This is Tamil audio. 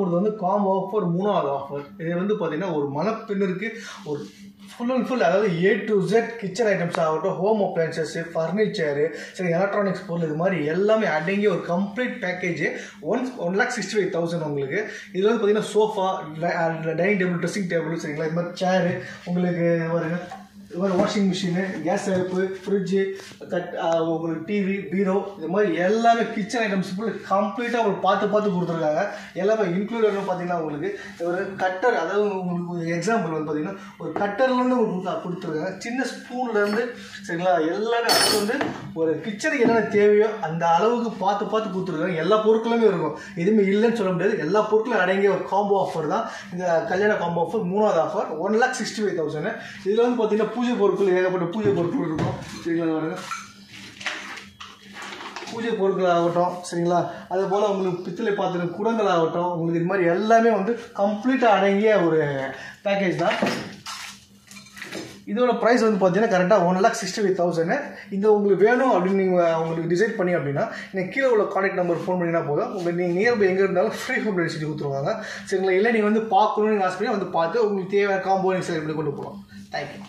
இது வந்து காம்போ ஆஃபர் 3வது ஆஃபர். இது வந்து பார்த்தீங்கன்னா ஒரு மணப்பெண்ணிற்கு ஒரு ஃபுல் அண்ட் ஃபுல், அதாவது A to Z kitchen items ஆகட்டும், ஹோம் அப்ளையன்சஸ், ஃபர்னிச்சரு, சரி எலக்ட்ரானிக்ஸ் பொருள், இது மாதிரி எல்லாமே அடங்கிய ஒரு கம்ப்ளீட் பேக்கேஜ் 1,65,000 உங்களுக்கு. இதில் வந்து பார்த்தீங்கன்னா sofa, dining table, dressing table, சரிங்களா, இது மாதிரி சேரு உங்களுக்கு வருங்க, இது மாதிரி வாஷிங் மிஷினு, கேஸ் அடுப்பு, ஃப்ரிட்ஜு, உங்களுக்கு டிவி, பீரோ, இது மாதிரி எல்லாமே கிச்சன் ஐட்டம்ஸ் ஃபுல் கம்ப்ளீட்டாக உங்களுக்கு பார்த்து கொடுத்துருக்காங்க. எல்லாமே இன்க்ளூடட் பார்த்தீங்கன்னா உங்களுக்கு ஒரு கட்டர், அதாவது உங்களுக்கு ஒரு எக்ஸாம்பிள் வந்து பார்த்தீங்கன்னா ஒரு கட்டர்லேருந்து உங்களுக்கு கொடுத்துருக்காங்க. சின்ன ஸ்பூன்லேருந்து, சரிங்களா, எல்லாமே அது வந்து ஒரு கிச்சனுக்கு என்னென்ன தேவையோ அந்த அளவுக்கு பார்த்து கொடுத்துருக்காங்க. எல்லா பொருட்களுமே இருக்கும், எதுவுமே இல்லைன்னு சொல்ல முடியாது. எல்லா பொருட்களும் அடங்கிய ஒரு காம்போ ஆஃபர் தான் இந்த கல்யாண காம்போ ஆஃபர் 3வது ஆஃபர் 1,65,000. இதில் வந்து பார்த்தீங்கன்னா பூஜை பொருட்கள், ஏகப்பட்ட பூஜை பொருட்கள் இருக்கும், சரிங்களா. பாருங்க, பூஜை பொருட்கள் ஆகட்டும், சரிங்களா, அதே போல் உங்களுக்கு பித்தளை பாத்திரம், குடங்கள் ஆகட்டும், உங்களுக்கு இது மாதிரி எல்லாமே வந்து கம்ப்ளீட்டாக அடங்கிய ஒரு பேக்கேஜ் தான். இதோட ப்ரைஸ் வந்து பார்த்தீங்கன்னா கரெக்டாக 1,65,000. இந்த உங்களுக்கு வேணும் அப்படின்னு நீங்கள் உங்களுக்கு டிசைட் பண்ணி அப்படின்னா நீங்கள் கீழே உள்ள கான்டாக்ட் நம்பர் ஃபோன் பண்ணிங்கன்னா போதும். உங்களுக்கு நீங்கள் நியர்பை எங்கே இருந்தாலும் ஃப்ரீ ஹோம் டெலிவரி செஞ்சு கொடுத்துருவாங்க, சரிங்களா. இல்லை நீங்கள் வந்து பார்க்கணுன்னு ஆசைப்படி வந்து பார்த்து உங்களுக்கு தேவையான காம்போ நீங்கள் செலக்ட் பண்ணி கொண்டு போகலாம். தேங்க்யூ.